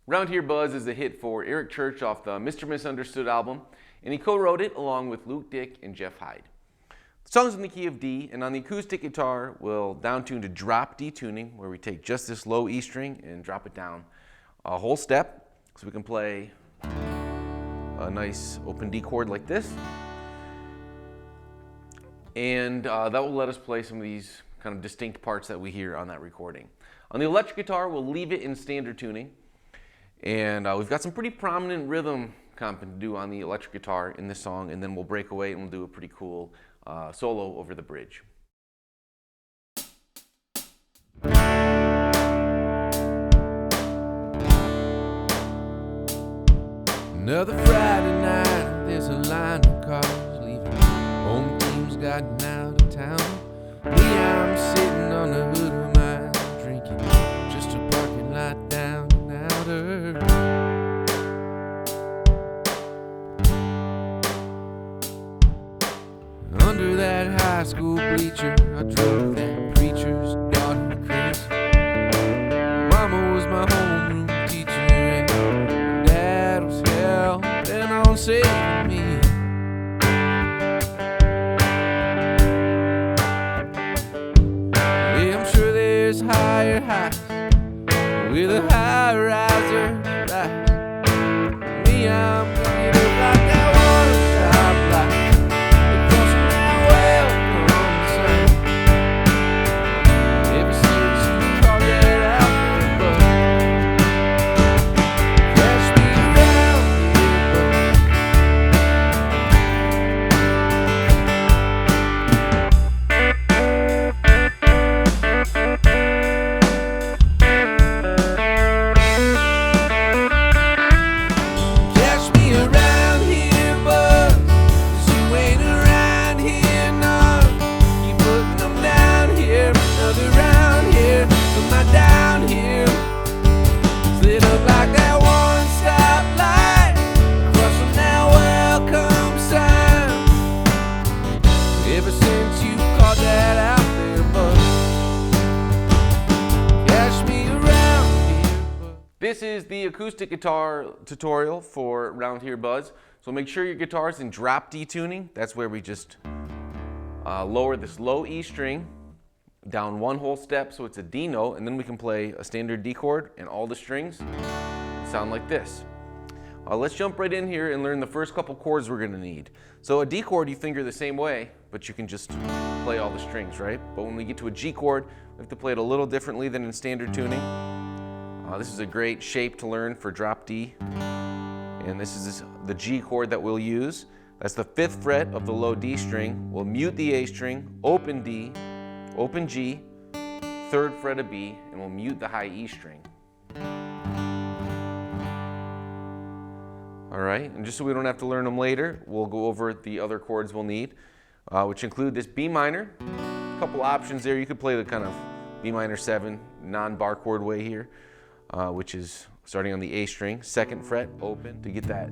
Round Here Buzz is a hit for Eric Church off the Mr. Misunderstood album, and he co-wrote it along with Luke Dick and Jeff Hyde. The song's in the key of D, and on the acoustic guitar, we'll down tune to drop D tuning, where we take just this low E string and drop it down a whole step, so we can play a nice open D chord like this. And that will let us play some of these kind of distinct parts that we hear on that recording. On the electric guitar, we'll leave it in standard tuning. And we've got some pretty prominent rhythm comp to do on the electric guitar in this song, and then we'll break away and we'll do a pretty cool solo over the bridge. Another Friday night, there's a line of cars leaving. Home team's gotten out of town. Me, I'm sitting on the hood of mine, drinking just a parking lot down and outer. Under that high school bleacher, I drove that preacher's daughter crazy. Mama was my homeroom teacher, and Dad was hell bent on saving me. Yeah, I'm sure there's higher heights with a high riser rise. Me, I'm picking up like that one stoplight. This is the acoustic guitar tutorial for Round Here Buzz. So make sure your guitar is in drop D tuning. That's where we just lower this low E string down one whole step so it's a D note, and then we can play a standard D chord and all the strings sound like this. Let's jump right in here and learn the first couple chords we're going to need. So a D chord you finger the same way, but you can just play all the strings, right? But when we get to a G chord, we have to play it a little differently than in standard tuning. This is a great shape to learn for drop D, and this is the G chord that we'll use. That's the 5th fret of the low D string. We'll mute the A string, open D, open G, 3rd fret of B, and we'll mute the high E string. All right, and just so we don't have to learn them later, we'll go over the other chords we'll need, which include this B minor. A couple options there. You could play the kind of B minor 7 non-bar chord way here. Which is starting on the A string, 2nd fret, open, to get that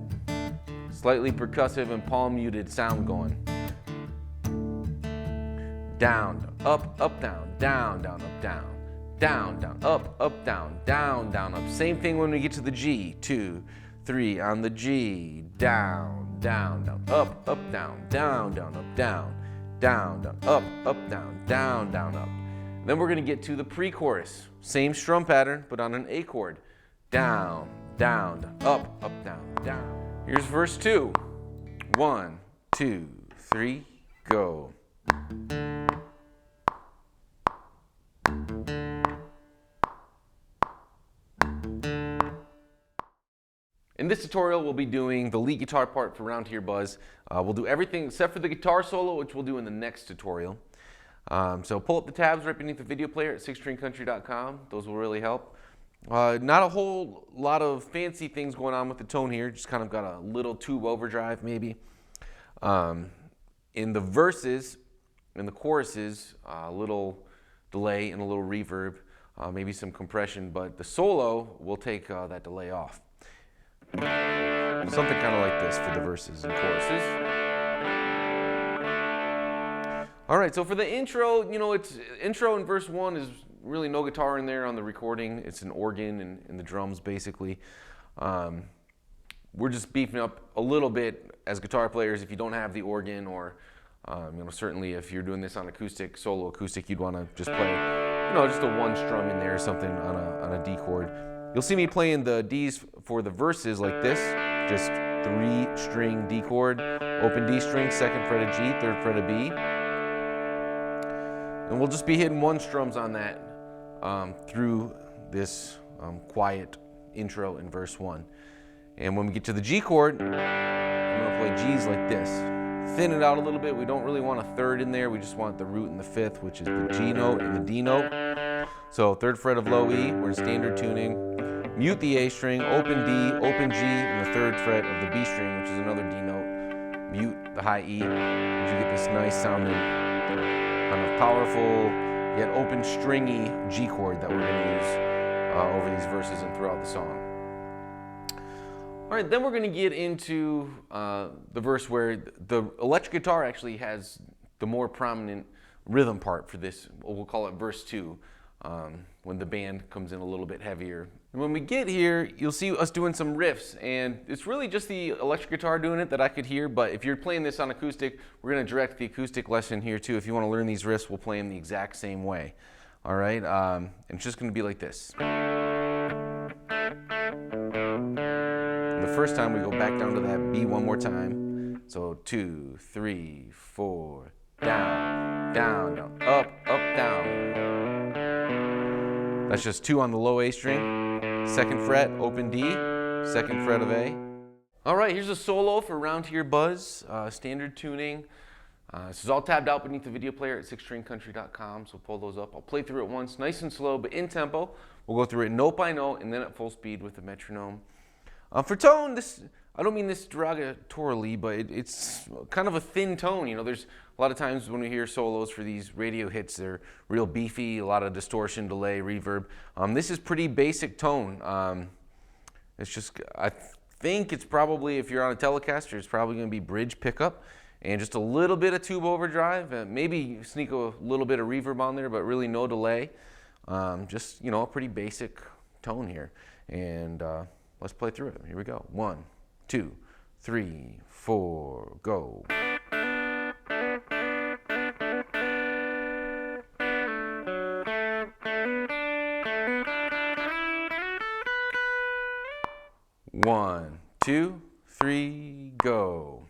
slightly percussive and palm muted sound going. Down, up, down, down, down, up, down, down, down, up, down, down, down, up. Same thing when we get to the G, 2, 3 on the G, down, down, down, up, down, down, down, up, down, down, down, up, down, down, down, up. Then we're going to get to the pre-chorus. Same strum pattern, but on an A chord. Down, down, down, up, down, down. Here's verse 2. 1, 2, 3, go. In this tutorial, we'll be doing the lead guitar part for Round Here Buzz. We'll do everything except for the guitar solo, which we'll do in the next tutorial. So pull up the tabs right beneath the video player at sixstringcountry.com. Those will really help. Not a whole lot of fancy things going on with the tone here. Just kind of got a little tube overdrive maybe. In the verses, in the choruses, a little delay and a little reverb, maybe some compression, but the solo will take that delay off. Something kind of like this for the verses and choruses. All right, so for the intro, it's intro in verse 1 is really no guitar in there on the recording. It's an organ and the drums basically. We're just beefing up a little bit as guitar players. If you don't have the organ, or certainly if you're doing this on acoustic, solo acoustic, you'd want to just play, just a one strum in there or something on a D chord. You'll see me playing the Ds for the verses like this, just 3-string D chord, open D string, second fret of G, third fret of B. And we'll just be hitting one strums on that through this quiet intro in verse 1. And when we get to the G chord, I'm gonna play G's like this. Thin it out a little bit. We don't really want a third in there. We just want the root and the fifth, which is the G note and the D note. So third fret of low E, we're in standard tuning. Mute the A string, open D, open G, and the third fret of the B string, which is another D note. Mute the high E, and you get this nice sounding, kind of powerful, yet open stringy G chord that we're gonna use over these verses and throughout the song. All right, then we're going to get into the verse where the electric guitar actually has the more prominent rhythm part for this. We'll call it verse 2, when the band comes in a little bit heavier. And when we get here, you'll see us doing some riffs, and it's really just the electric guitar doing it that I could hear, but if you're playing this on acoustic, we're going to direct the acoustic lesson here too. If you want to learn these riffs, we'll play them the exact same way. All right, and it's just going to be like this. The first time we go back down to that B one more time. So 2, 3, 4, down, down, down, up, up, down. That's just 2 on the low A string, second fret, open D, second fret of A. All right, here's a solo for Round Here Buzz, standard tuning. This is all tabbed out beneath the video player at sixstringcountry.com, so pull those up. I'll play through it once, nice and slow, but in tempo. We'll go through it note by note and then at full speed with the metronome. For tone, I don't mean this derogatorily, but it's kind of a thin tone. There's a lot of times when we hear solos for these radio hits, they're real beefy, a lot of distortion, delay, reverb. This is pretty basic tone. It's just, I think it's probably, if you're on a Telecaster, it's probably going to be bridge pickup and just a little bit of tube overdrive. Maybe sneak a little bit of reverb on there, but really no delay. Just, a pretty basic tone here. And let's play through it. Here we go. 1, 2, 3, 4, go. One, 2, 3, go.